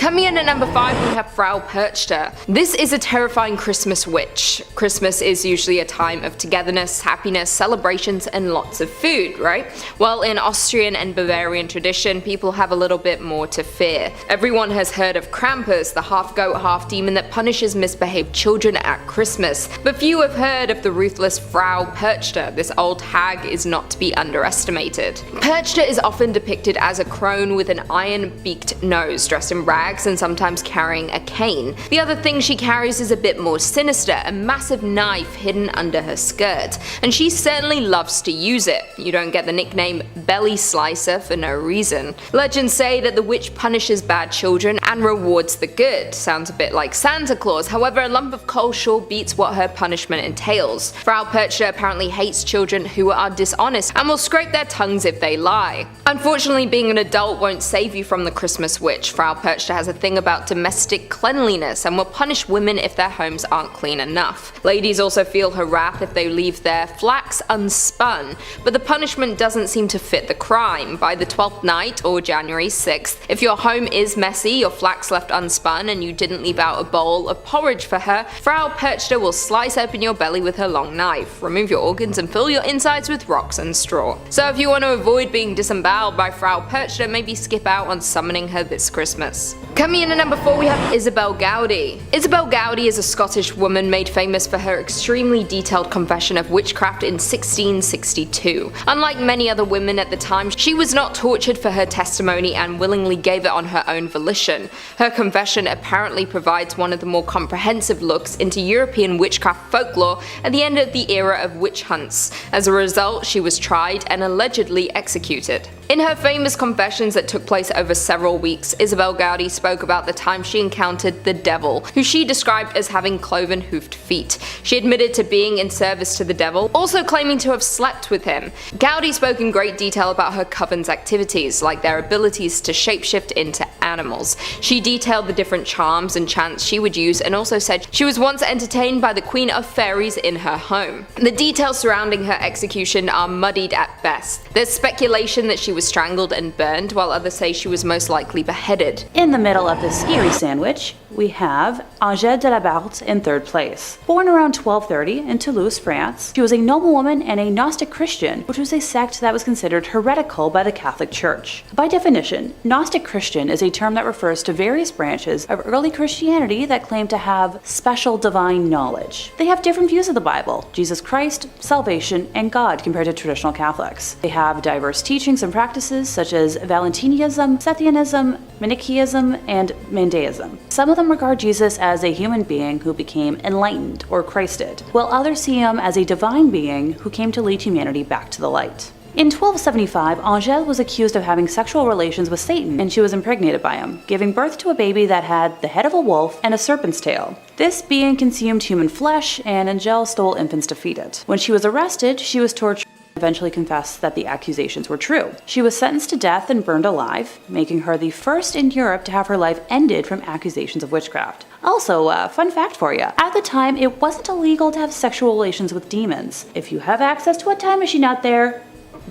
Coming in at number 5, we have Frapercha. This is a terrifying Christmas witch. Christmas is usually a time of togetherness, happiness, celebrations, and lots of food, right? Well, in Austrian and Bavarian tradition, people have a little bit more to fear. Everyone has heard of Krampus, the half-goat, half-demon that punishes misbehaved children at Christmas, but few have heard of the ruthless Frapercha. This old hag is not to be underestimated. Perchta is often depicted as a crone with an iron-beaked nose, dressed in rags and sometimes carrying a cane. The other thing she carries is a bit more sinister, a massive knife hidden under her skirt, and she certainly loves to use it. You don't get the nickname Belly Slicer for no reason. Legends say that the witch punishes bad children and rewards the good. Sounds a bit like Santa Claus, however a lump of coal sure beats what her punishment entails. Frapercha apparently hates children who are dishonest and will scrape their tongues if they lie. Unfortunately, being an adult won't save you from the Christmas witch. Frapercha has a thing about domestic cleanliness and will punish women if their homes aren't clean enough. Ladies also feel her wrath if they leave their flax unspun, but the punishment doesn't seem to fit the crime. By the 12th night, or January 6th, if your home is messy, your flax left unspun, and you didn't leave out a bowl of porridge for her, Frapercha will slice open your belly with her long knife, remove your organs, and fill your insides with rocks and straw. So if you want to avoid being disemboweled by Frapercha, maybe skip out on summoning her this Christmas. Coming in at number 4, we have Isabelle Gy. Isabelle Gy is a Scottish woman made famous for her extremely detailed confession of witchcraft in 1662. Unlike many other women at the time, she was not tortured for her testimony and willingly gave it on her own volition. Her confession apparently provides one of the more comprehensive looks into European witchcraft folklore at the end of the era of witch hunts. As a result, she was tried and allegedly executed. In her famous confessions that took place over several weeks, Isabelle Gy spoke about the time she encountered the devil, who she described as having cloven-hoofed feet. She admitted to being in service to the devil, also claiming to have slept with him. Gy spoke in great detail about her coven's activities, like their abilities to shapeshift into animals. She detailed the different charms and chants she would use, and also said she was once entertained by the Queen of Fairies in her home. The details surrounding her execution are muddied at best. There's speculation that she was strangled and burned, while others say she was most likely beheaded. In the middle of this scary sandwich, we have Agnes de la Barthe in 3rd place. Born around 1230 in Toulouse, France, she was a noblewoman and a Gnostic Christian, which was a sect that was considered heretical by the Catholic Church. By definition, Gnostic Christian is a term that refers to various branches of early Christianity that claim to have special divine knowledge. They have different views of the Bible, Jesus Christ, salvation, and God compared to traditional Catholics. They have diverse teachings and practices such as Valentinianism, Sethianism, Manichaeism, and Mandaism. Some of them regard Jesus as a human being who became enlightened or Christed, while others see him as a divine being who came to lead humanity back to the light. In 1275, Agnes was accused of having sexual relations with Satan, and she was impregnated by him, giving birth to a baby that had the head of a wolf and a serpent's tail. This being consumed human flesh, and Agnes stole infants to feed it. When she was arrested, she was tortured, eventually confessed that the accusations were true. She was sentenced to death and burned alive, making her the first in Europe to have her life ended from accusations of witchcraft. Also, fun fact for you, at the time it wasn't illegal to have sexual relations with demons. If you have access to a time machine out there,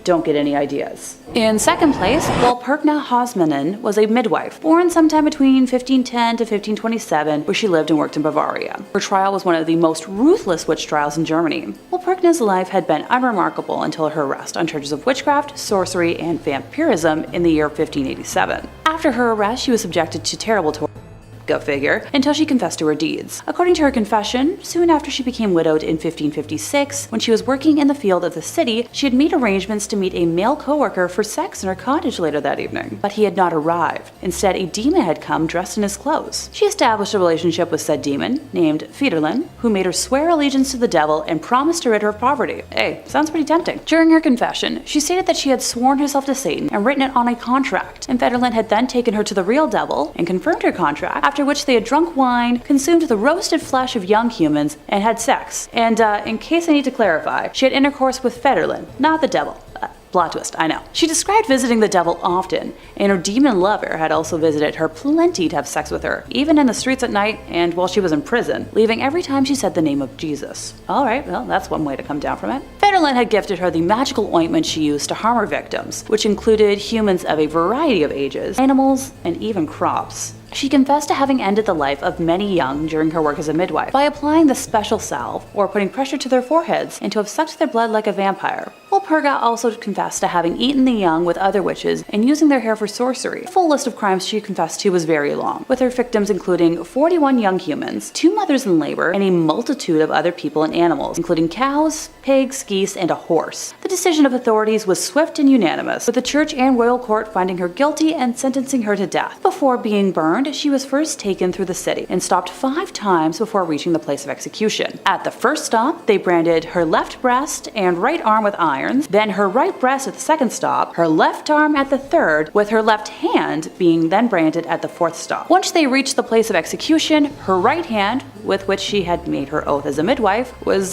don't get any ideas. In 2nd place, Perna Hosmanen was a midwife, born sometime between 1510 to 1527, where she lived and worked in Bavaria. Her trial was one of the most ruthless witch trials in Germany. Perna's life had been unremarkable until her arrest on charges of witchcraft, sorcery, and vampirism in the year 1587. After her arrest, she was subjected to terrible torture. Go figure, until she confessed to her deeds. According to her confession, soon after she became widowed in 1556, when she was working in the field of the city, she had made arrangements to meet a male co-worker for sex in her cottage later that evening. But he had not arrived. Instead, a demon had come dressed in his clothes. She established a relationship with said demon, named Federlin, who made her swear allegiance to the devil and promised to rid her of poverty. Hey, sounds pretty tempting. During her confession, she stated that she had sworn herself to Satan and written it on a contract, and Federlin had then taken her to the real devil and confirmed her contract, after which they had drunk wine, consumed the roasted flesh of young humans, and had sex. And in case I need to clarify, she had intercourse with Federlin, not the devil. Plot twist, I know. She described visiting the devil often, and her demon lover had also visited her plenty to have sex with her, even in the streets at night and while she was in prison, leaving every time she said the name of Jesus. Alright, well, that's one way to come down from it. Federlin had gifted her the magical ointment she used to harm her victims, which included humans of a variety of ages, animals, and even crops. She confessed to having ended the life of many young during her work as a midwife by applying the special salve or putting pressure to their foreheads and to have sucked their blood like a vampire. Perga also confessed to having eaten the young with other witches and using their hair for sorcery. The full list of crimes she confessed to was very long, with her victims including 41 young humans, 2 mothers in labor, and a multitude of other people and animals, including cows, pigs, geese, and a horse. The decision of authorities was swift and unanimous, with the church and royal court finding her guilty and sentencing her to death. Before being burned, she was first taken through the city and stopped 5 times before reaching the place of execution. At the first stop, they branded her left breast and right arm with irons, then her right breast at the second stop, her left arm at the third, with her left hand being then branded at the 4th stop. Once they reached the place of execution, her right hand, with which she had made her oath as a midwife, was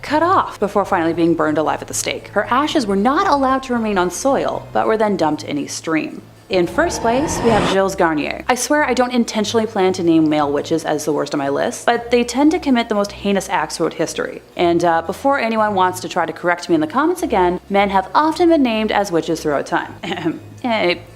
cut off before finally being burned alive at the stake. Her ashes were not allowed to remain on soil, but were then dumped in a stream. In first place, we have Gilles Garnier. I swear I don't intentionally plan to name male witches as the worst on my list, but they tend to commit the most heinous acts throughout history. And before anyone wants to try to correct me in the comments again, men have often been named as witches throughout time.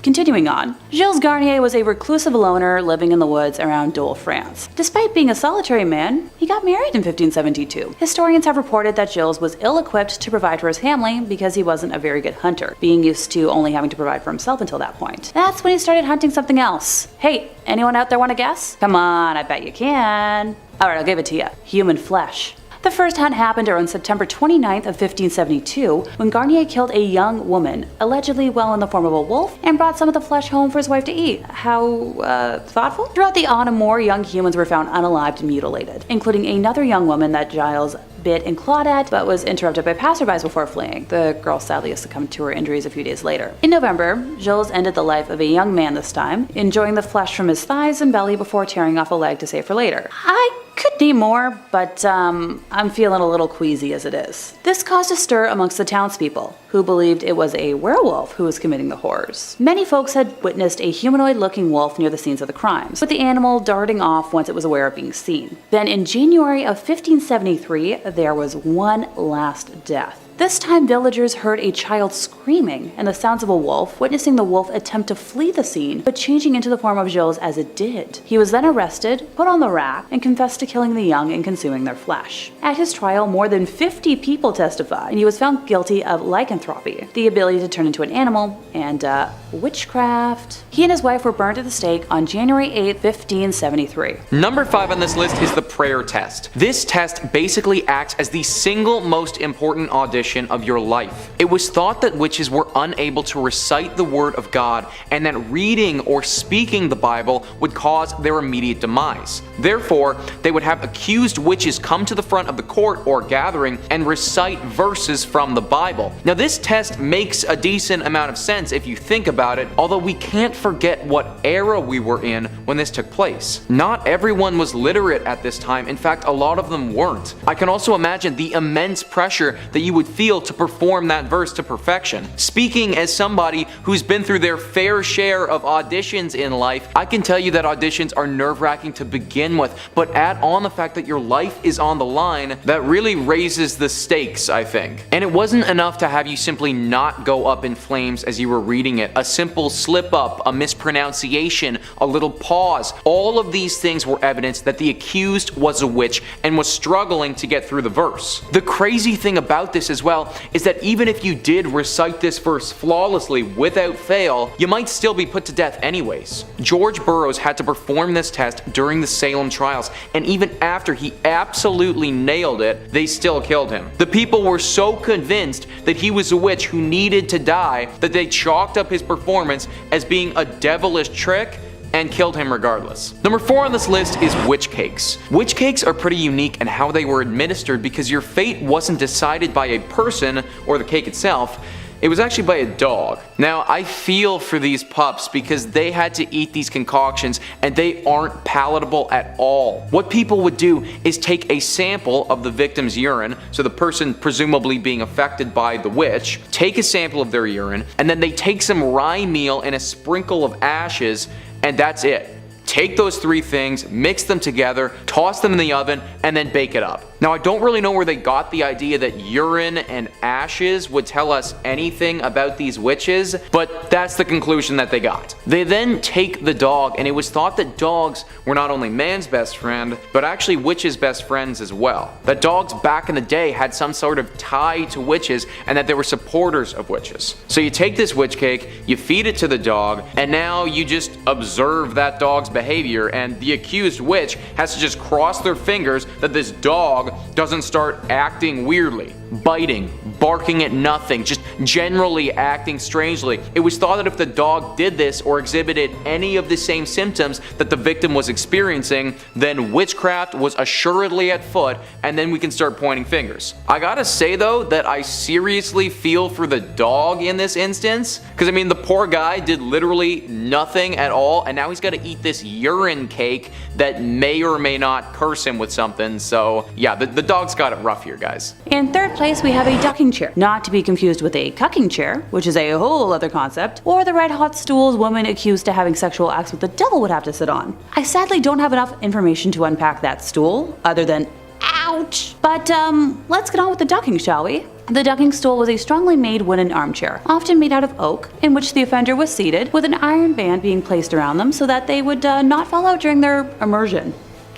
Continuing on, Gilles Garnier was a reclusive loner living in the woods around Dole, France. Despite being a solitary man, he got married in 1572. Historians have reported that Gilles was ill-equipped to provide for his family because he wasn't a very good hunter, being used to only having to provide for himself until that point. That's when he started hunting something else. Hey, anyone out there want to guess? Come on, I bet you can. Alright, I'll give it to you. Human flesh. The first hunt happened around September 29th of 1572 when Garnier killed a young woman, allegedly in the form of a wolf, and brought some of the flesh home for his wife to eat. How, thoughtful? Throughout the autumn, more young humans were found unalived and mutilated, including another young woman that Giles bit and clawed at, but was interrupted by passerbys before fleeing. The girl sadly succumbed to her injuries a few days later. In November, Gilles ended the life of a young man this time, enjoying the flesh from his thighs and belly before tearing off a leg to save for later. I could name more, but I'm feeling a little queasy as it is. This caused a stir amongst the townspeople, who believed it was a werewolf who was committing the horrors. Many folks had witnessed a humanoid-looking wolf near the scenes of the crimes, with the animal darting off once it was aware of being seen. Then in January of 1573, there was one last death. This time, villagers heard a child screaming and the sounds of a wolf, witnessing the wolf attempt to flee the scene, but changing into the form of Gilles as it did. He was then arrested, put on the rack, and confessed to killing the young and consuming their flesh. At his trial, more than 50 people testified, and he was found guilty of lycanthropy, the ability to turn into an animal, and witchcraft. He and his wife were burned at the stake on January 8, 1573. Number 5 on this list is the prayer test. This test basically acts as the single most important audition of your life. It was thought that witches were unable to recite the word of God and that reading or speaking the Bible would cause their immediate demise. Therefore, they would have accused witches come to the front of the court or gathering and recite verses from the Bible. Now this test makes a decent amount of sense if you think about it, although we can't forget what era we were in when this took place. Not everyone was literate at this time. In fact, a lot of them weren't. I can also imagine the immense pressure that you would feel to perform that verse to perfection. Speaking as somebody who's been through their fair share of auditions in life, I can tell you that auditions are nerve-wracking to begin with, but add on the fact that your life is on the line, that really raises the stakes, I think. And it wasn't enough to have you simply not go up in flames as you were reading it. A simple slip-up, a mispronunciation, a little pause, all of these things were evidence that the accused was a witch and was struggling to get through the verse. The crazy thing about this as well is that even if you did recite this verse flawlessly without fail, you might still be put to death anyways. George Burroughs had to perform this test during the Salem trials, and even after he absolutely nailed it, they still killed him. The people were so convinced that he was a witch who needed to die that they chalked up his performance as being a devilish trick and killed him regardless. Number 4 on this list is witch cakes. Witch cakes are pretty unique in how they were administered because your fate wasn't decided by a person or the cake itself. It was actually by a dog. Now, I feel for these pups because they had to eat these concoctions and they aren't palatable at all. What people would do is take a sample of the victim's urine, so the person presumably being affected by the witch, take a sample of their urine, and then they take some rye meal and a sprinkle of ashes, and that's it. Take those 3 things, mix them together, toss them in the oven, and then bake it up. Now, I don't really know where they got the idea that urine and ashes would tell us anything about these witches, but that's the conclusion that they got. They then take the dog, and it was thought that dogs were not only man's best friend, but actually witches' best friends as well. That dogs back in the day had some sort of tie to witches, and that they were supporters of witches. So you take this witch cake, you feed it to the dog, and now you just observe that dog's behavior, and the accused witch has to just cross their fingers that this dog doesn't start acting weirdly, biting, barking at nothing, just generally acting strangely. It was thought that if the dog did this or exhibited any of the same symptoms that the victim was experiencing, then witchcraft was assuredly at foot, and then we can start pointing fingers. I gotta say though that I seriously feel for the dog in this instance, because I mean the poor guy did literally nothing at all, and now he's gotta eat this urine cake that may or may not curse him with something. So yeah, the dog's got it rough here, guys. In third place, we have a ducking chair, not to be confused with a cucking chair, which is a whole other concept, or the red hot stools woman accused of having sexual acts with the devil would have to sit on. I sadly don't have enough information to unpack that stool, other than ouch. But let's get on with the ducking, shall we? The ducking stool was a strongly made wooden armchair, often made out of oak, in which the offender was seated, with an iron band being placed around them so that they would not fall out during their immersion.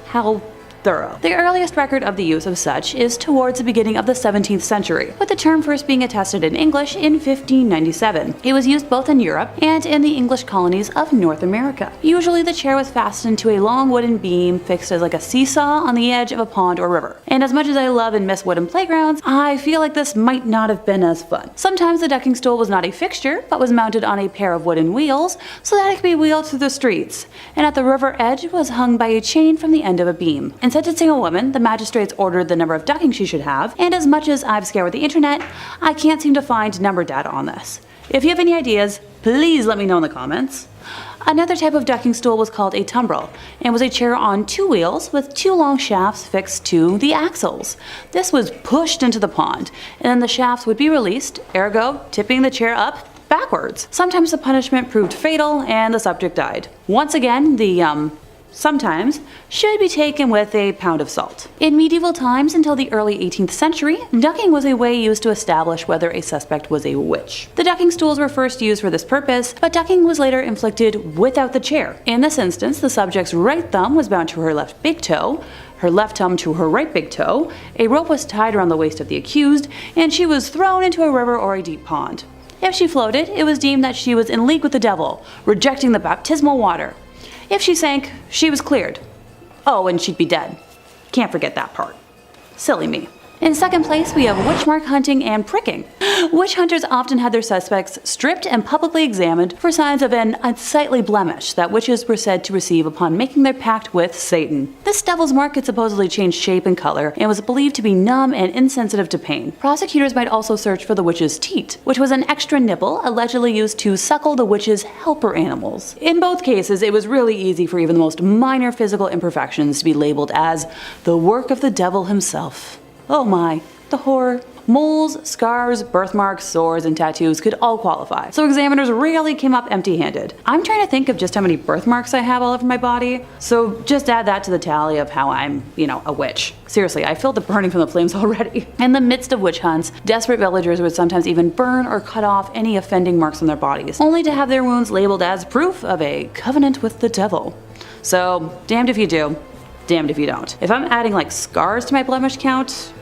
How thorough. The earliest record of the use of such is towards the beginning of the 17th century, with the term first being attested in English in 1597. It was used both in Europe and in the English colonies of North America. Usually the chair was fastened to a long wooden beam fixed as like a seesaw on the edge of a pond or river. And as much as I love and miss wooden playgrounds, I feel like this might not have been as fun. Sometimes the ducking stool was not a fixture, but was mounted on a pair of wooden wheels so that it could be wheeled through the streets, and at the river edge was hung by a chain from the end of a beam. In sentencing a woman, the magistrates ordered the number of duckings she should have, and as much as I've scoured the internet, I can't seem to find number data on this. If you have any ideas, please let me know in the comments. Another type of ducking stool was called a tumbrel, and was a chair on two wheels with two long shafts fixed to the axles. This was pushed into the pond, and then the shafts would be released, ergo tipping the chair up backwards. Sometimes the punishment proved fatal and the subject died. Once again, the sometimes should be taken with a pound of salt. In medieval times until the early 18th century, ducking was a way used to establish whether a suspect was a witch. The ducking stools were first used for this purpose, but ducking was later inflicted without the chair. In this instance, the subject's right thumb was bound to her left big toe, her left thumb to her right big toe, a rope was tied around the waist of the accused, and she was thrown into a river or a deep pond. If she floated, it was deemed that she was in league with the devil, rejecting the baptismal water. If she sank, she was cleared. Oh, and she'd be dead. Can't forget that part. Silly me. In second place, we have witch mark hunting and pricking. Witch hunters often had their suspects stripped and publicly examined for signs of an unsightly blemish that witches were said to receive upon making their pact with Satan. This devil's mark could supposedly change shape and color and was believed to be numb and insensitive to pain. Prosecutors might also search for the witch's teat, which was an extra nipple allegedly used to suckle the witch's helper animals. In both cases, it was really easy for even the most minor physical imperfections to be labeled as the work of the devil himself. Oh my, the horror. Moles, scars, birthmarks, sores, and tattoos could all qualify, so examiners rarely came up empty-handed. I'm trying to think of just how many birthmarks I have all over my body, so just add that to the tally of how I'm, a witch. Seriously, I feel the burning from the flames already. In the midst of witch hunts, desperate villagers would sometimes even burn or cut off any offending marks on their bodies, only to have their wounds labeled as proof of a covenant with the devil. So, damned if you do, damned if you don't. If I'm adding like scars to my blemish count,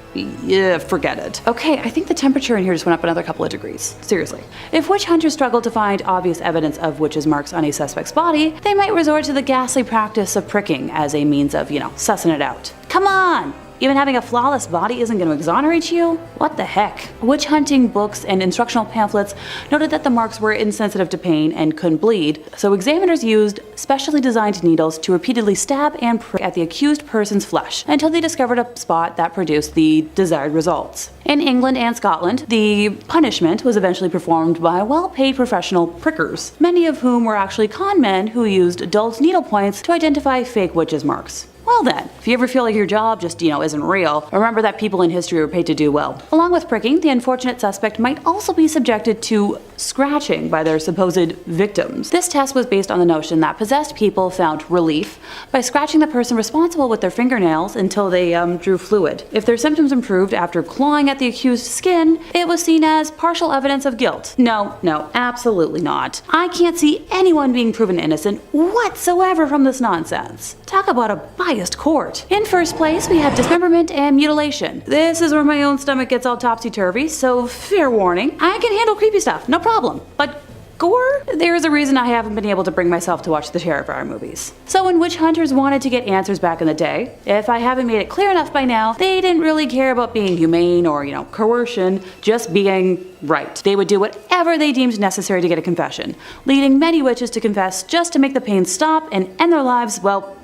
yeah, forget it. Okay, I think the temperature in here just went up another couple of degrees. Seriously. If witch hunters struggle to find obvious evidence of witches' marks on a suspect's body, they might resort to the ghastly practice of pricking as a means of, sussing it out. Come on! Even having a flawless body isn't going to exonerate you? What the heck? Witch hunting books and instructional pamphlets noted that the marks were insensitive to pain and couldn't bleed, so examiners used specially designed needles to repeatedly stab and prick at the accused person's flesh until they discovered a spot that produced the desired results. In England and Scotland, the punishment was eventually performed by well-paid professional prickers, many of whom were actually con men who used dull needle points to identify fake witches' marks. Well then, if you ever feel like your job just, isn't real, remember that people in history were paid to do well. Along with pricking, the unfortunate suspect might also be subjected to scratching by their supposed victims. This test was based on the notion that possessed people found relief by scratching the person responsible with their fingernails until they drew fluid. If their symptoms improved after clawing at the accused's skin, it was seen as partial evidence of guilt. No, absolutely not. I can't see anyone being proven innocent whatsoever from this nonsense. Talk about a biased court. In first place, we have dismemberment and mutilation. This is where my own stomach gets all topsy-turvy, so fair warning, I can handle creepy stuff, no problem. But gore? There's a reason I haven't been able to bring myself to watch the Terrifier movies. So when witch hunters wanted to get answers back in the day, if I haven't made it clear enough by now, they didn't really care about being humane or, coercion, just being right. They would do whatever they deemed necessary to get a confession, leading many witches to confess just to make the pain stop and end their lives, well,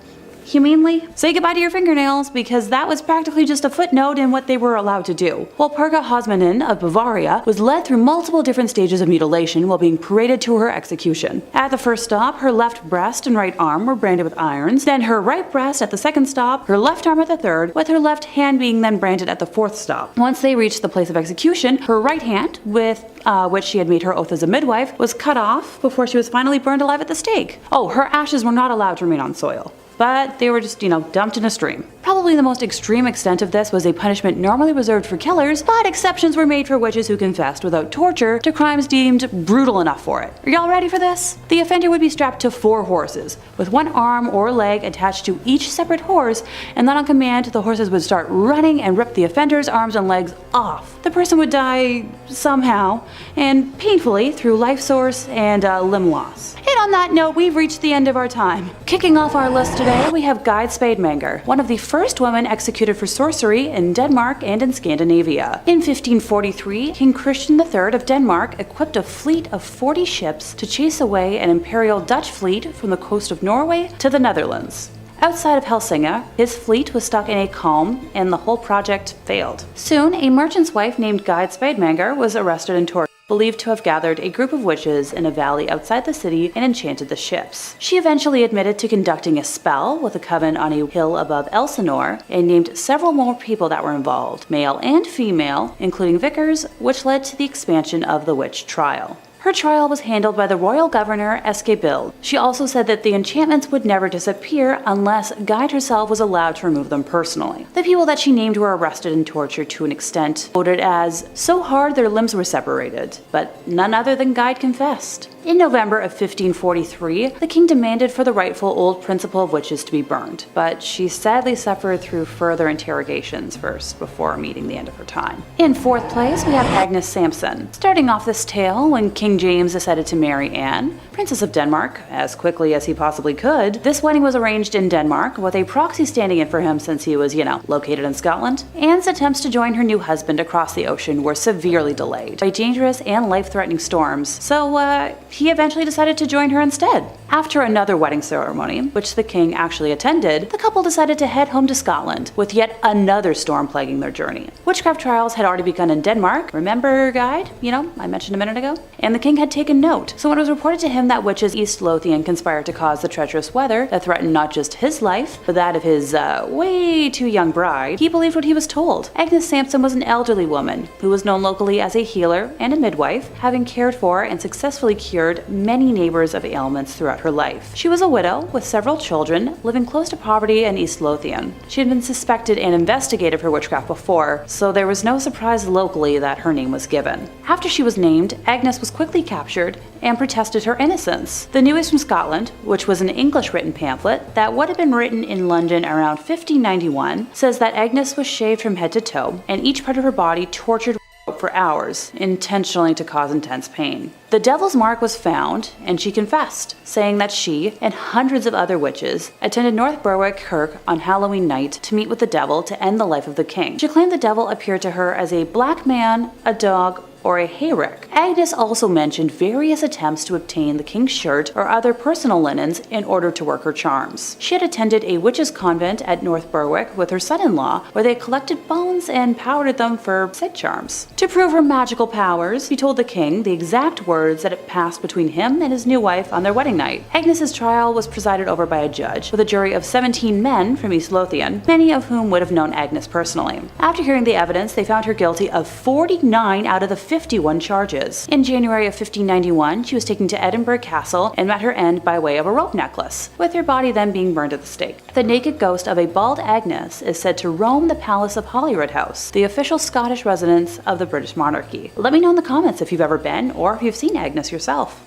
humanely. Say goodbye to your fingernails, because that was practically just a footnote in what they were allowed to do. Walpurga Hosmanen of Bavaria was led through multiple different stages of mutilation while being paraded to her execution. At the first stop, her left breast and right arm were branded with irons, then her right breast at the second stop, her left arm at the third, with her left hand being then branded at the fourth stop. Once they reached the place of execution, her right hand, with which she had made her oath as a midwife, was cut off before she was finally burned alive at the stake. Oh, her ashes were not allowed to remain on soil, but they were just, dumped in a stream. Probably the most extreme extent of this was a punishment normally reserved for killers, but exceptions were made for witches who confessed without torture to crimes deemed brutal enough for it. Are y'all ready for this? The offender would be strapped to 4 horses, with one arm or leg attached to each separate horse, and then on command, the horses would start running and rip the offender's arms and legs off. The person would die somehow, and painfully through life source and limb loss. And on that note, we've reached the end of our time. Kicking off our list today, we have Guide Spademanger, one of the first women executed for sorcery in Denmark and in Scandinavia. In 1543, King Christian III of Denmark equipped a fleet of 40 ships to chase away an imperial Dutch fleet from the coast of Norway to the Netherlands. Outside of Helsinki, his fleet was stuck in a calm, and the whole project failed. Soon, a merchant's wife named Guide Spademanger was arrested and tortured, believed to have gathered a group of witches in a valley outside the city and enchanted the ships. She eventually admitted to conducting a spell with a coven on a hill above Elsinore and named several more people that were involved, male and female, including vicars, which led to the expansion of the witch trial. Her trial was handled by the royal governor Isabelle. She also said that the enchantments would never disappear unless Guide herself was allowed to remove them personally. The people that she named were arrested and tortured to an extent quoted as so hard their limbs were separated, but none other than Guide confessed. In November of 1543, the king demanded for the rightful old principal of witches to be burned, but she sadly suffered through further interrogations first before meeting the end of her time. In 4th place, we have Agnes Samson. Starting off this tale, when King James decided to marry Anne, Princess of Denmark, as quickly as he possibly could, this wedding was arranged in Denmark with a proxy standing in for him since he was, located in Scotland. Anne's attempts to join her new husband across the ocean were severely delayed by dangerous and life-threatening storms, so he eventually decided to join her instead. After another wedding ceremony, which the king actually attended, the couple decided to head home to Scotland, with yet another storm plaguing their journey. Witchcraft trials had already begun in Denmark. Remember Guide? I mentioned a minute ago? And the king had taken note. So when it was reported to him that witches East Lothian conspired to cause the treacherous weather that threatened not just his life, but that of his way too young bride, he believed what he was told. Agnes Samson was an elderly woman who was known locally as a healer and a midwife, having cared for and successfully cured many neighbors of ailments throughout her life. She was a widow with several children, living close to poverty in East Lothian. She had been suspected and investigated for witchcraft before, so there was no surprise locally that her name was given. After she was named, Agnes was quickly captured and protested her innocence. The News from Scotland, which was an English-written pamphlet that would have been written in London around 1591, says that Agnes was shaved from head to toe and each part of her body tortured for hours, intentionally to cause intense pain. The devil's mark was found, and she confessed, saying that she and hundreds of other witches attended North Berwick Kirk on Halloween night to meet with the devil to end the life of the king. She claimed the devil appeared to her as a black man, a dog, or a hayrick. Agnes also mentioned various attempts to obtain the king's shirt or other personal linens in order to work her charms. She had attended a witches' convent at North Berwick with her son-in-law, where they collected bones and powdered them for said charms. To prove her magical powers, she told the king the exact words that had passed between him and his new wife on their wedding night. Agnes's trial was presided over by a judge, with a jury of 17 men from East Lothian, many of whom would have known Agnes personally. After hearing the evidence, they found her guilty of 49 out of the 51 charges. In January of 1591, she was taken to Edinburgh Castle and met her end by way of a rope necklace, with her body then being burned at the stake. The naked ghost of a bald Agnes is said to roam the Palace of Holyrood House, the official Scottish residence of the British monarchy. Let me know in the comments if you've ever been or if you've seen Agnes yourself.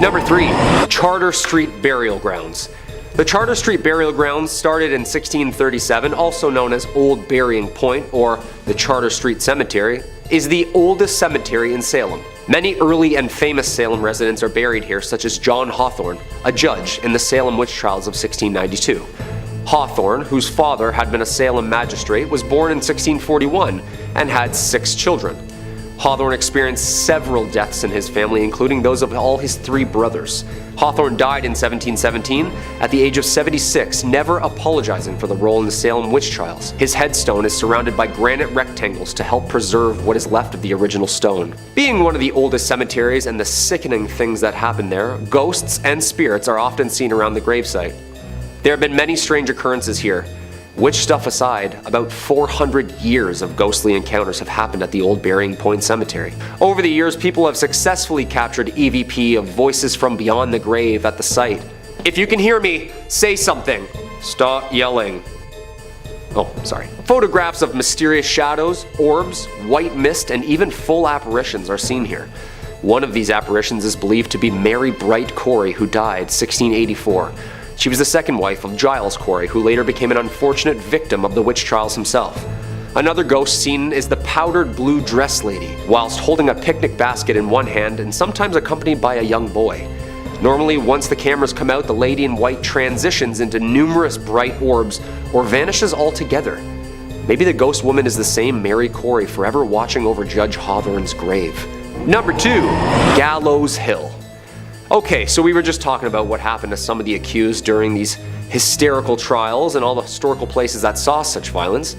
Number 3. Charter Street Burial Grounds. The Charter Street Burial Grounds started in 1637, also known as Old Burying Point or the Charter Street Cemetery, is the oldest cemetery in Salem. Many early and famous Salem residents are buried here, such as John Hawthorne, a judge in the Salem witch trials of 1692. Hawthorne, whose father had been a Salem magistrate, was born in 1641 and had 6 children. Hawthorne experienced several deaths in his family, including those of all his 3 brothers. Hawthorne died in 1717 at the age of 76, never apologizing for the role in the Salem witch trials. His headstone is surrounded by granite rectangles to help preserve what is left of the original stone. Being one of the oldest cemeteries and the sickening things that happen there, ghosts and spirits are often seen around the gravesite. There have been many strange occurrences here. Witch stuff aside, about 400 years of ghostly encounters have happened at the Old Burying Point Cemetery. Over the years, people have successfully captured EVP of voices from beyond the grave at the site. If you can hear me, say something. Stop yelling. Oh, sorry. Photographs of mysterious shadows, orbs, white mist, and even full apparitions are seen here. One of these apparitions is believed to be Mary Bright Corey, who died 1684. She was the second wife of Giles Corey, who later became an unfortunate victim of the witch trials himself. Another ghost seen is the powdered blue dress lady, whilst holding a picnic basket in one hand and sometimes accompanied by a young boy. Normally, once the cameras come out, the lady in white transitions into numerous bright orbs or vanishes altogether. Maybe the ghost woman is the same Mary Corey forever watching over Judge Hawthorne's grave. Number 2. Gallows Hill. Okay, so we were just talking about what happened to some of the accused during these hysterical trials and all the historical places that saw such violence.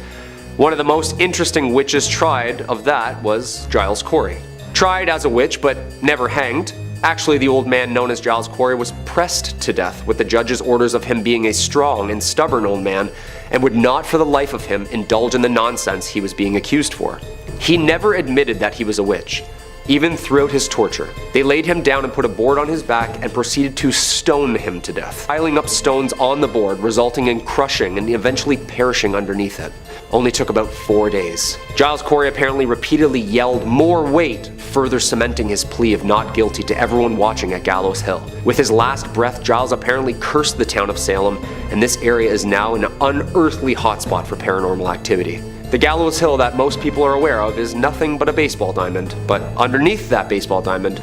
One of the most interesting witches tried of that was Giles Corey. Tried as a witch, but never hanged. Actually, the old man known as Giles Corey was pressed to death with the judge's orders of him being a strong and stubborn old man and would not for the life of him indulge in the nonsense he was being accused for. He never admitted that he was a witch. Even throughout his torture, they laid him down and put a board on his back and proceeded to stone him to death, piling up stones on the board, resulting in crushing and eventually perishing underneath it. Only took about 4 days. Giles Corey apparently repeatedly yelled more weight, further cementing his plea of not guilty to everyone watching at Gallows Hill. With his last breath, Giles apparently cursed the town of Salem, and this area is now an unearthly hotspot for paranormal activity. The Gallows Hill that most people are aware of is nothing but a baseball diamond, but underneath that baseball diamond,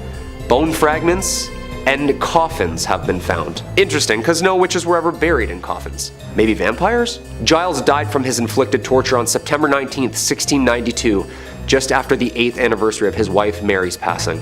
bone fragments and coffins have been found. Interesting, because no witches were ever buried in coffins. Maybe vampires? Giles died from his inflicted torture on September 19th, 1692, just after the 8th anniversary of his wife Mary's passing.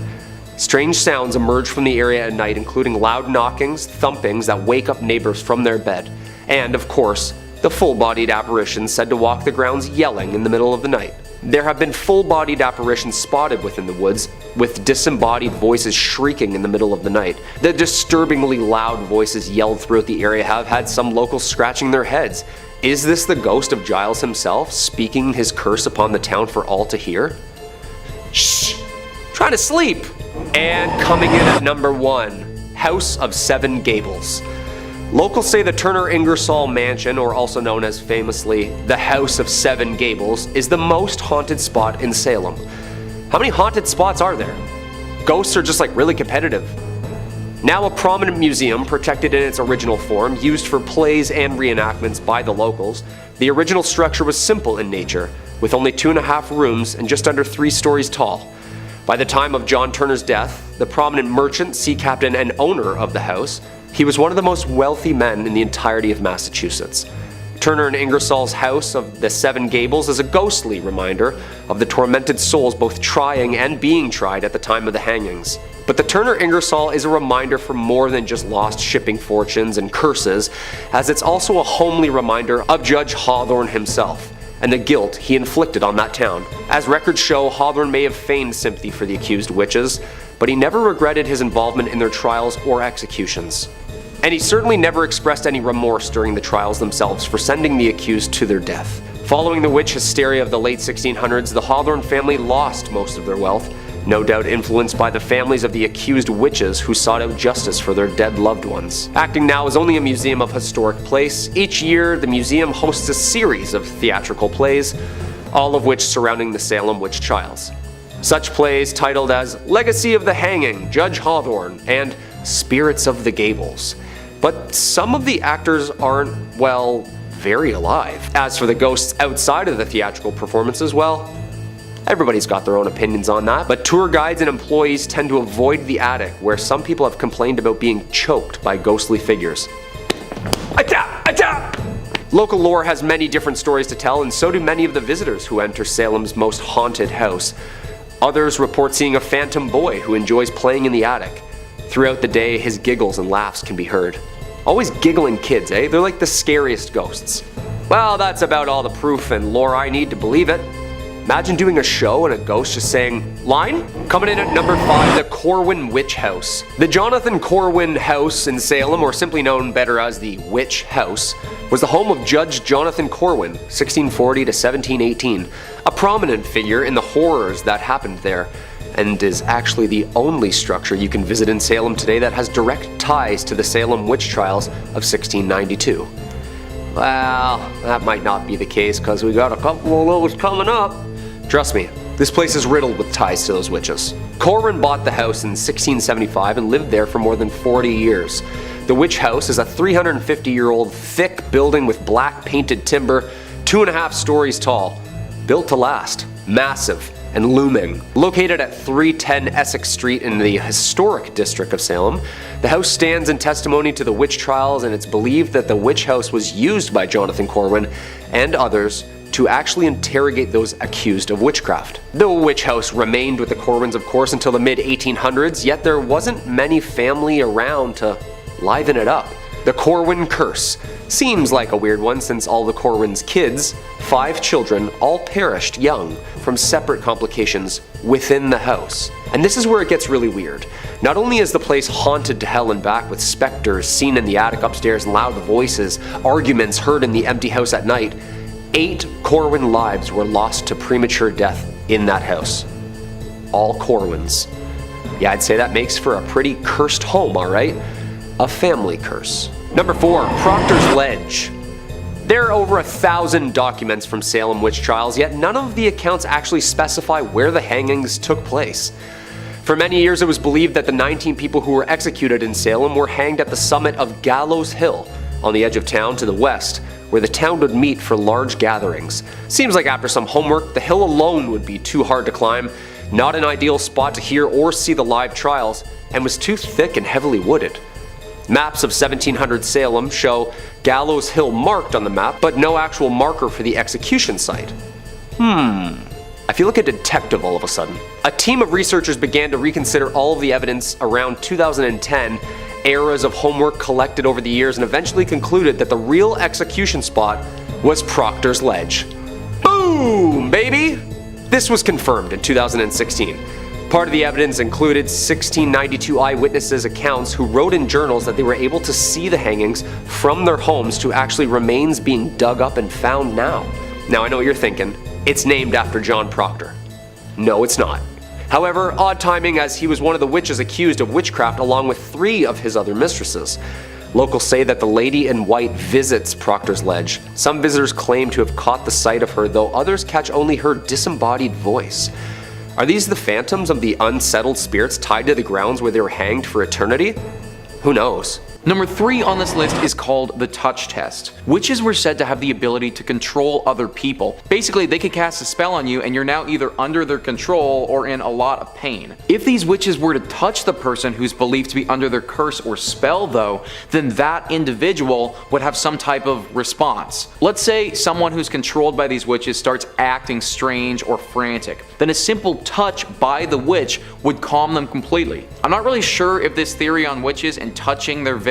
Strange sounds emerge from the area at night, including loud knockings, thumpings that wake up neighbors from their bed, and, of course, the full-bodied apparitions said to walk the grounds yelling in the middle of the night. There have been full-bodied apparitions spotted within the woods, with disembodied voices shrieking in the middle of the night. The disturbingly loud voices yelled throughout the area have had some locals scratching their heads. Is this the ghost of Giles himself, speaking his curse upon the town for all to hear? Shh! Trying to sleep! And coming in at number 1, House of 7 Gables. Locals say the Turner Ingersoll Mansion, or also known as famously the House of 7 Gables, is the most haunted spot in Salem. How many haunted spots are there? Ghosts are just like really competitive. Now a prominent museum, protected in its original form, used for plays and reenactments by the locals, the original structure was simple in nature, with only 2.5 rooms and just under 3 stories tall. By the time of John Turner's death, the prominent merchant, sea captain, and owner of the house, he was one of the most wealthy men in the entirety of Massachusetts. Turner and Ingersoll's House of the 7 Gables is a ghostly reminder of the tormented souls both trying and being tried at the time of the hangings. But the Turner Ingersoll is a reminder for more than just lost shipping fortunes and curses, as it's also a homely reminder of Judge Hawthorne himself and the guilt he inflicted on that town. As records show, Hawthorne may have feigned sympathy for the accused witches, but he never regretted his involvement in their trials or executions. And he certainly never expressed any remorse during the trials themselves for sending the accused to their death. Following the witch hysteria of the late 1600s, the Hawthorne family lost most of their wealth, no doubt influenced by the families of the accused witches who sought out justice for their dead loved ones. Acting now is only a museum of historic place. Each year, the museum hosts a series of theatrical plays, all of which surrounding the Salem witch trials. Such plays titled as Legacy of the Hanging, Judge Hawthorne, and Spirits of the Gables. But some of the actors aren't, well, very alive. As for the ghosts outside of the theatrical performances, well, everybody's got their own opinions on that, but tour guides and employees tend to avoid the attic, where some people have complained about being choked by ghostly figures. Local lore has many different stories to tell, and so do many of the visitors who enter Salem's most haunted house. Others report seeing a phantom boy who enjoys playing in the attic. Throughout the day, his giggles and laughs can be heard. Always giggling kids, eh? They're like the scariest ghosts. Well, that's about all the proof and lore I need to believe it. Imagine doing a show and a ghost just saying, line? Coming in at number 5, the Corwin Witch House. The Jonathan Corwin House in Salem, or simply known better as the Witch House, was the home of Judge Jonathan Corwin, 1640 to 1718, a prominent figure in the horrors that happened there, and is actually the only structure you can visit in Salem today that has direct ties to the Salem witch trials of 1692. Well, that might not be the case because we got a couple of those coming up. Trust me, this place is riddled with ties to those witches. Corwin bought the house in 1675 and lived there for more than 40 years. The witch house is a 350-year-old thick building with black painted timber, 2.5 stories tall, built to last, massive and looming. Located at 310 Essex Street in the historic district of Salem, the house stands in testimony to the witch trials, and it's believed that the witch house was used by Jonathan Corwin and others to actually interrogate those accused of witchcraft. The witch house remained with the Corwins, of course, until the mid-1800s, yet there wasn't many family around to liven it up. The Corwin curse seems like a weird one since all the Corwin's kids, 5 children, all perished young from separate complications within the house. And this is where it gets really weird. Not only is the place haunted to hell and back with specters seen in the attic upstairs and loud voices, arguments heard in the empty house at night, 8 Corwin lives were lost to premature death in that house. All Corwins. Yeah, I'd say that makes for a pretty cursed home, alright? A family curse. Number 4, Proctors Ledge. There are over 1,000 documents from Salem witch trials, yet none of the accounts actually specify where the hangings took place. For many years it was believed that the 19 people who were executed in Salem were hanged at the summit of Gallows Hill, on the edge of town to the west, where the town would meet for large gatherings. Seems like after some homework, the hill alone would be too hard to climb, not an ideal spot to hear or see the live trials, and was too thick and heavily wooded. Maps of 1700 Salem show Gallows Hill marked on the map, but no actual marker for the execution site. I feel like a detective all of a sudden. A team of researchers began to reconsider all of the evidence around 2010, eras of homework collected over the years, and eventually concluded that the real execution spot was Proctors Ledge. Boom, baby! This was confirmed in 2016. Part of the evidence included 1692 eyewitnesses' accounts who wrote in journals that they were able to see the hangings from their homes to actually remains being dug up and found now. Now I know what you're thinking, it's named after John Proctor. No, it's not. However, odd timing as he was one of the witches accused of witchcraft along with 3 of his other mistresses. Locals say that the lady in white visits Proctor's Ledge. Some visitors claim to have caught the sight of her, though others catch only her disembodied voice. Are these the phantoms of the unsettled spirits tied to the grounds where they were hanged for eternity? Who knows? Number 3 on this list is called the touch test. Witches were said to have the ability to control other people. Basically, they could cast a spell on you and you're now either under their control or in a lot of pain. If these witches were to touch the person who's believed to be under their curse or spell though, then that individual would have some type of response. Let's say someone who's controlled by these witches starts acting strange or frantic. Then a simple touch by the witch would calm them completely. I'm not really sure if this theory on witches and touching their victims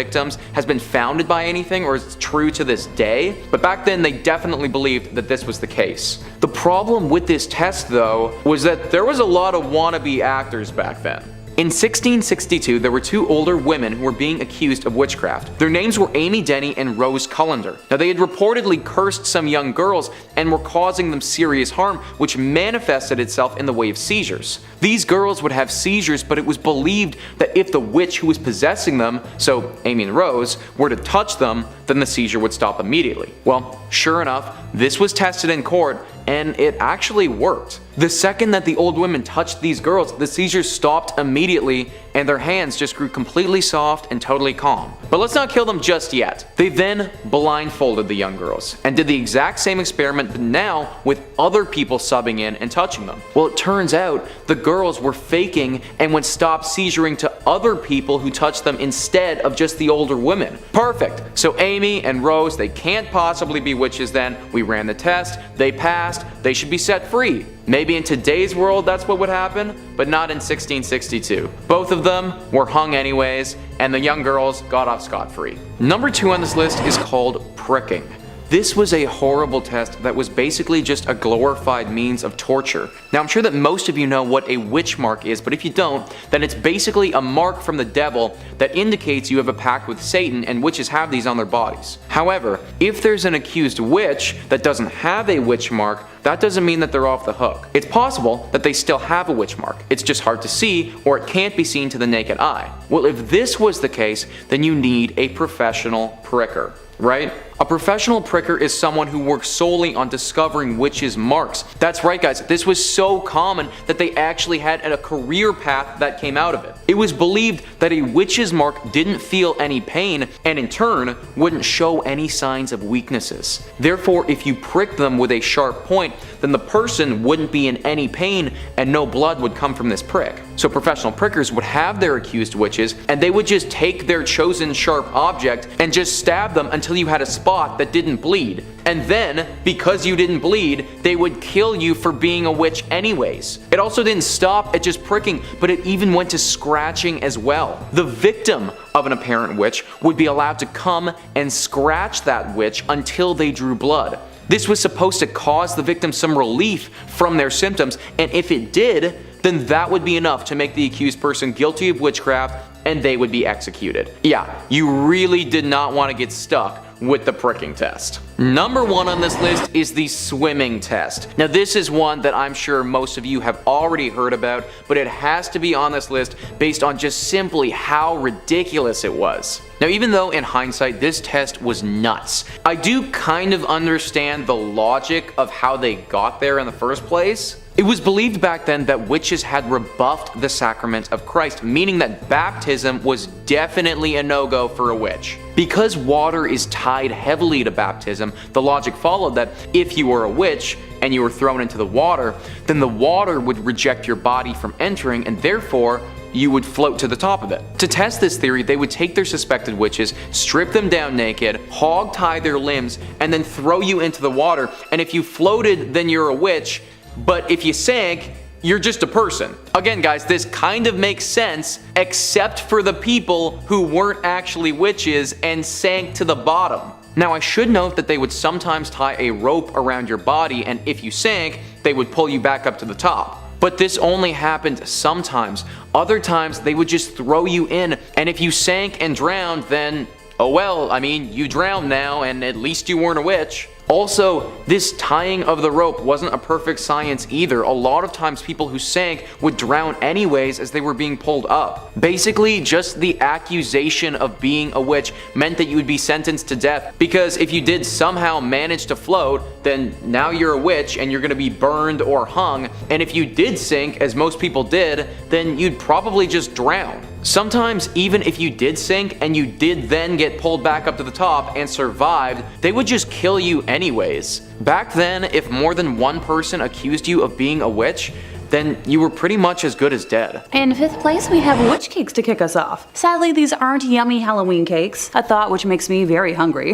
has been founded by anything or is true to this day, but back then they definitely believed that this was the case. The problem with this test though was that there was a lot of wannabe actors back then. In 1662, there were two older women who were being accused of witchcraft. Their names were Amy Denny and Rose Cullender. Now, they had reportedly cursed some young girls and were causing them serious harm, which manifested itself in the way of seizures. These girls would have seizures, but it was believed that if the witch who was possessing them, so Amy and Rose, were to touch them, then the seizure would stop immediately. Well, sure enough, this was tested in court, and it actually worked. The second that the old women touched these girls, the seizures stopped immediately and their hands just grew completely soft and totally calm. But let's not kill them just yet. They then blindfolded the young girls and did the exact same experiment, but now with other people subbing in and touching them. Well, it turns out the girls were faking and would stop seizuring to other people who touched them instead of just the older women. Perfect. So Amy and Rose, they can't possibly be witches then. We ran the test, they passed, they should be set free. Maybe in today's world that's what would happen, but not in 1662. Both of them were hung anyways, and the young girls got off scot-free. Number 2 on this list is called pricking. This was a horrible test that was basically just a glorified means of torture. Now, I'm sure that most of you know what a witch mark is, but if you don't, then it's basically a mark from the devil that indicates you have a pact with Satan, and witches have these on their bodies. However, if there's an accused witch that doesn't have a witch mark, that doesn't mean that they're off the hook. It's possible that they still have a witch mark. It's just hard to see, or it can't be seen to the naked eye. Well, if this was the case, then you need a professional pricker, right? A professional pricker is someone who works solely on discovering witches' marks. That's right, guys, this was so common that they actually had a career path that came out of it. It was believed that a witch's mark didn't feel any pain and in turn wouldn't show any signs of weaknesses. Therefore, if you pricked them with a sharp point, then the person wouldn't be in any pain and no blood would come from this prick. So professional prickers would have their accused witches and they would just take their chosen sharp object and just stab them until you had a spot that didn't bleed. And then, because you didn't bleed, they would kill you for being a witch anyways. It also didn't stop at just pricking, but it even went to scratching as well. The victim of an apparent witch would be allowed to come and scratch that witch until they drew blood. This was supposed to cause the victim some relief from their symptoms, and if it did, then that would be enough to make the accused person guilty of witchcraft and they would be executed. Yeah, you really did not want to get stuck with the pricking test. Number 1 on this list is the swimming test. Now, this is one that I'm sure most of you have already heard about, but it has to be on this list based on just simply how ridiculous it was. Now, even though in hindsight this test was nuts, I do kind of understand the logic of how they got there in the first place. It was believed back then that witches had rebuffed the sacrament of Christ, meaning that baptism was definitely a no-go for a witch. Because water is tied heavily to baptism, the logic followed that if you were a witch and you were thrown into the water, then the water would reject your body from entering and therefore you would float to the top of it. To test this theory, they would take their suspected witches, strip them down naked, hog tie their limbs, and then throw you into the water, and if you floated, then you're a witch, but if you sank, you're just a person. Again, guys, this kind of makes sense, except for the people who weren't actually witches and sank to the bottom. Now, I should note that they would sometimes tie a rope around your body, and if you sank, they would pull you back up to the top. But this only happened sometimes. Other times, they would just throw you in, and if you sank and drowned, then, oh well, I mean, you drowned now, and at least you weren't a witch. Also, this tying of the rope wasn't a perfect science either. A lot of times people who sank would drown anyways as they were being pulled up. Basically, just the accusation of being a witch meant that you would be sentenced to death, because if you did somehow manage to float, then now you're a witch and you're gonna be burned or hung, and if you did sink, as most people did, then you'd probably just drown. Sometimes, even if you did sink and you did then get pulled back up to the top and survived, they would just kill you anyways. Back then, if more than one person accused you of being a witch, then you were pretty much as good as dead. In 5th place, we have witch cakes to kick us off. Sadly, these aren't yummy Halloween cakes, a thought which makes me very hungry,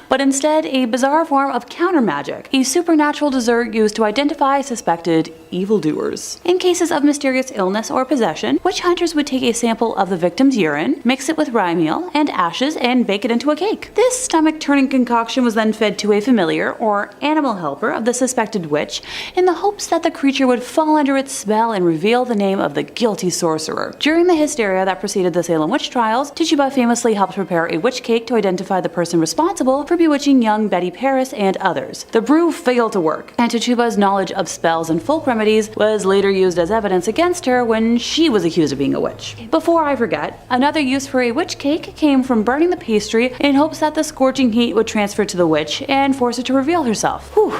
but instead a bizarre form of counter magic, a supernatural dessert used to identify suspected evildoers. In cases of mysterious illness or possession, witch hunters would take a sample of the victim's urine, mix it with rye meal and ashes, and bake it into a cake. This stomach-turning concoction was then fed to a familiar or animal helper of the suspected witch in the hopes that the creature would fall under its spell and reveal the name of the guilty sorcerer. During the hysteria that preceded the Salem witch trials, Tituba famously helped prepare a witch cake to identify the person responsible for bewitching young Betty Paris and others. The brew failed to work, and Tituba's knowledge of spells and folk remedies was later used as evidence against her when she was accused of being a witch. Before I forget, another use for a witch cake came from burning the pastry in hopes that the scorching heat would transfer to the witch and force her to reveal herself. Whew.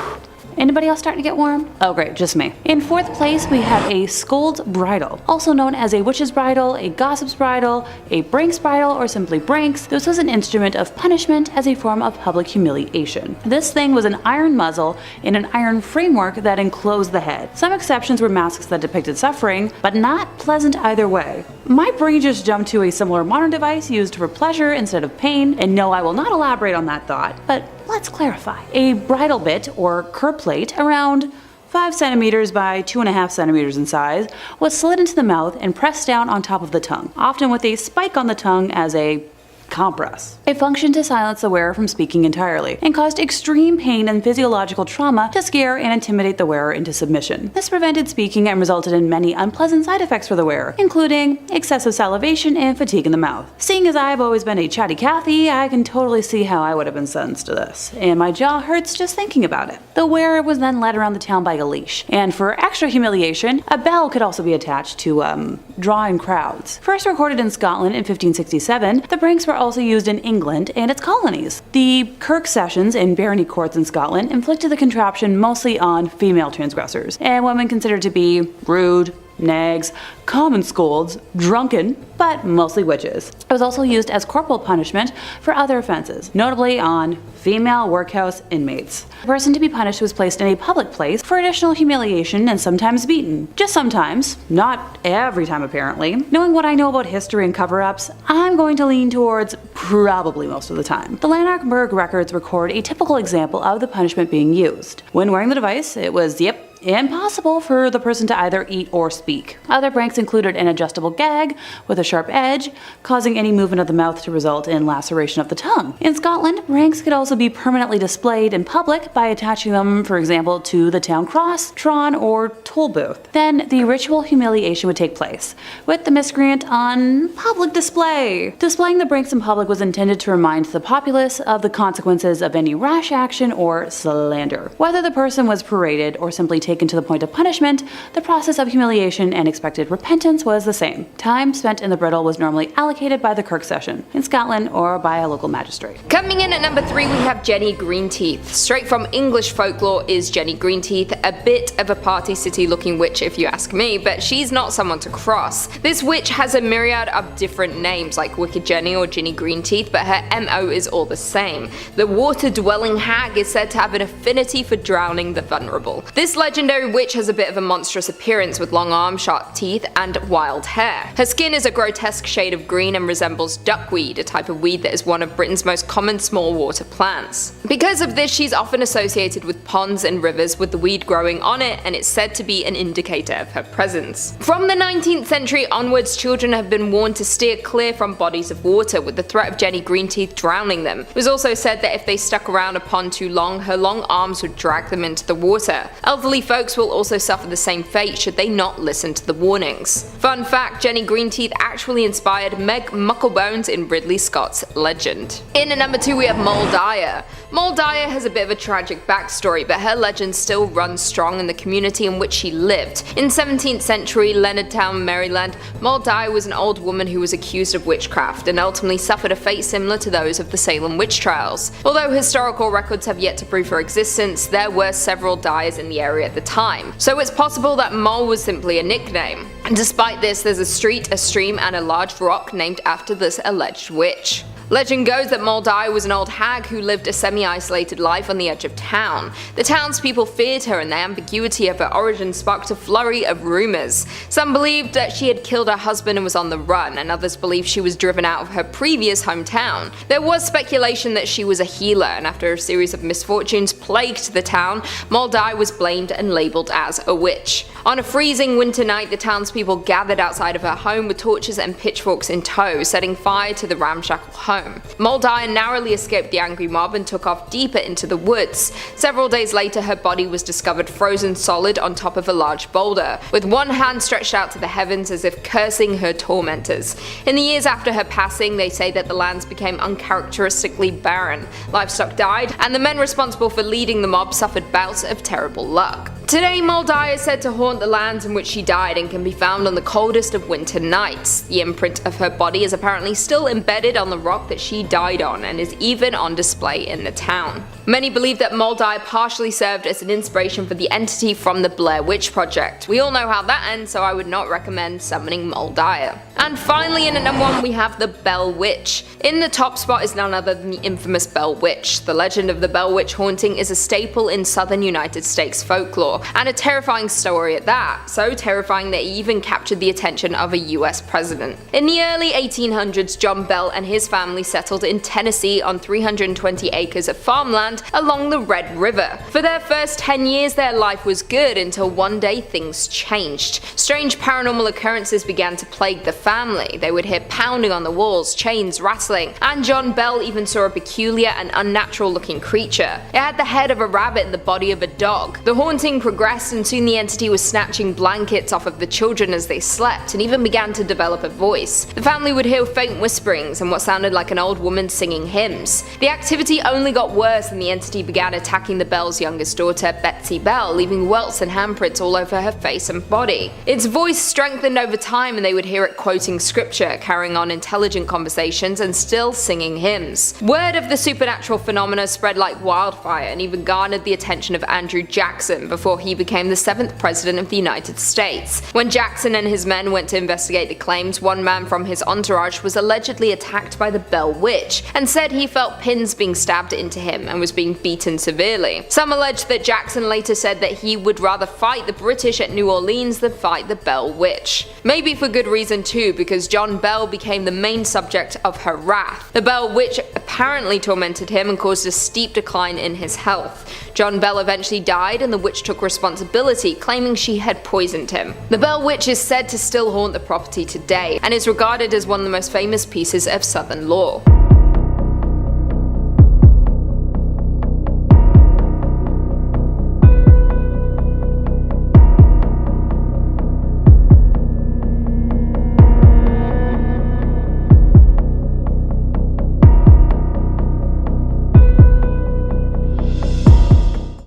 Anybody else starting to get warm? Oh great, just me. In fourth place, we have a scold's bridle, also known as a witch's bridle, a gossip's bridle, a Branks bridle, or simply Branks. This was an instrument of punishment as a form of public humiliation. This thing was an iron muzzle in an iron framework that enclosed the head. Some exceptions were masks that depicted suffering, but not pleasant either way. My brain just jumped to a similar modern device used for pleasure instead of pain, and no, I will not elaborate on that thought, but let's clarify. A bridle bit, or curb plate, around 5 centimeters by 2.5 centimeters in size, was slid into the mouth and pressed down on top of the tongue, often with a spike on the tongue as a compress. It functioned to silence the wearer from speaking entirely, and caused extreme pain and physiological trauma to scare and intimidate the wearer into submission. This prevented speaking and resulted in many unpleasant side effects for the wearer, including excessive salivation and fatigue in the mouth. Seeing as I've always been a chatty Cathy, I can totally see how I would have been sentenced to this, and my jaw hurts just thinking about it. The wearer was then led around the town by a leash, and for extra humiliation, a bell could also be attached to, draw in crowds. First recorded in Scotland in 1567, the Branks were also used in England and its colonies. The Kirk sessions in barony courts in Scotland inflicted the contraption mostly on female transgressors, and women considered to be rude, nags, common scolds, drunken, but mostly witches. It was also used as corporal punishment for other offenses, notably on female workhouse inmates. The person to be punished was placed in a public place for additional humiliation and sometimes beaten. Just sometimes, not every time apparently. Knowing what I know about history and cover-ups, I'm going to lean towards probably most of the time. The Lanarkburg records record a typical example of the punishment being used. When wearing the device, it was, impossible for the person to either eat or speak. Other pranks included an adjustable gag with a sharp edge, causing any movement of the mouth to result in laceration of the tongue. In Scotland, pranks could also be permanently displayed in public by attaching them, for example, to the town cross, tron, or toll booth. Then the ritual humiliation would take place, with the miscreant on public display. Displaying the pranks in public was intended to remind the populace of the consequences of any rash action or slander. Whether the person was paraded or simply taken to the point of punishment, the process of humiliation and expected repentance was the same. Time spent in the bridle was normally allocated by the Kirk session in Scotland or by a local magistrate. Coming in at number 3, we have Jenny Greenteeth. Straight from English folklore is Jenny Greenteeth, a bit of a party city looking witch if you ask me, but she's not someone to cross. This witch has a myriad of different names like Wicked Jenny or Jenny Greenteeth, but her MO is all the same. The water-dwelling hag is said to have an affinity for drowning the vulnerable. This legendary witch has a bit of a monstrous appearance with long arms, sharp teeth, and wild hair. Her skin is a grotesque shade of green and resembles duckweed, a type of weed that is one of Britain's most common small water plants. Because of this, she's often associated with ponds and rivers with the weed growing on it, and it's said to be an indicator of her presence. From the 19th century onwards, children have been warned to steer clear from bodies of water with the threat of Jenny Greenteeth drowning them. It was also said that if they stuck around a pond too long, her long arms would drag them into the water. Elderly folks will also suffer the same fate should they not listen to the warnings. Fun fact, Jenny Greenteeth actually inspired Meg Mucklebones in Ridley Scott's Legend. In at number 2 we have Moll Dyer. Moll Dyer has a bit of a tragic backstory, but her legend still runs strong in the community in which she lived. In 17th century Leonardtown, Maryland, Moll Dyer was an old woman who was accused of witchcraft and ultimately suffered a fate similar to those of the Salem witch trials. Although historical records have yet to prove her existence, there were several Dyers in the area at the time, so it's possible that Moll was simply a nickname. And despite this, there's a street, a stream, and a large rock named after this alleged witch. Legend goes that Moll Dyer was an old hag who lived a semi-isolated life on the edge of town. The townspeople feared her, and the ambiguity of her origin sparked a flurry of rumors. Some believed that she had killed her husband and was on the run, and others believed she was driven out of her previous hometown. There was speculation that she was a healer, and after a series of misfortunes plagued the town, Moll Dyer was blamed and labelled as a witch. On a freezing winter night, the townspeople gathered outside of her home with torches and pitchforks in tow, setting fire to the ramshackle home. home. Muldiah narrowly escaped the angry mob and took off deeper into the woods. Several days later, her body was discovered frozen solid on top of a large boulder, with one hand stretched out to the heavens as if cursing her tormentors. In the years after her passing, they say that the lands became uncharacteristically barren, livestock died, and the men responsible for leading the mob suffered bouts of terrible luck. Today, Muldiah is said to haunt the lands in which she died and can be found on the coldest of winter nights. The imprint of her body is apparently still embedded on the rock that she died on and is even on display in the town. Many believe that Muldiah partially served as an inspiration for the entity from the Blair Witch Project. We all know how that ends, so I would not recommend summoning Muldiah. And finally, in at number 1, we have the Bell Witch. In the top spot is none other than the infamous Bell Witch. The legend of the Bell Witch haunting is a staple in southern United States folklore, and a terrifying story at that, so terrifying that it even captured the attention of a US president. In the early 1800s, John Bell and his family settled in Tennessee on 320 acres of farmland along the Red River. For their first 10 years, their life was good until one day things changed. Strange paranormal occurrences began to plague the family. They would hear pounding on the walls, chains rattling, and John Bell even saw a peculiar and unnatural looking creature. It had the head of a rabbit and the body of a dog. The haunting progressed, and soon the entity was snatching blankets off of the children as they slept and even began to develop a voice. The family would hear faint whisperings and what sounded like an old woman singing hymns. The activity only got worse and the entity began attacking the Bell's youngest daughter, Betsy Bell, leaving welts and handprints all over her face and body. Its voice strengthened over time and they would hear it quoting scripture, carrying on intelligent conversations and still singing hymns. Word of the supernatural phenomena spread like wildfire and even garnered the attention of Andrew Jackson before he became the 7th president of the United States. When Jackson and his men went to investigate the claims, one man from his entourage was allegedly attacked by the Bell Witch and said he felt pins being stabbed into him and was being beaten severely. Some allege that Jackson later said that he would rather fight the British at New Orleans than fight the Bell Witch. Maybe for good reason too, because John Bell became the main subject of her wrath. The Bell Witch apparently tormented him and caused a steep decline in his health. John Bell eventually died and the witch took responsibility, claiming she had poisoned him. The Bell Witch is said to still haunt the property today and is regarded as one of the most famous pieces of southern lore.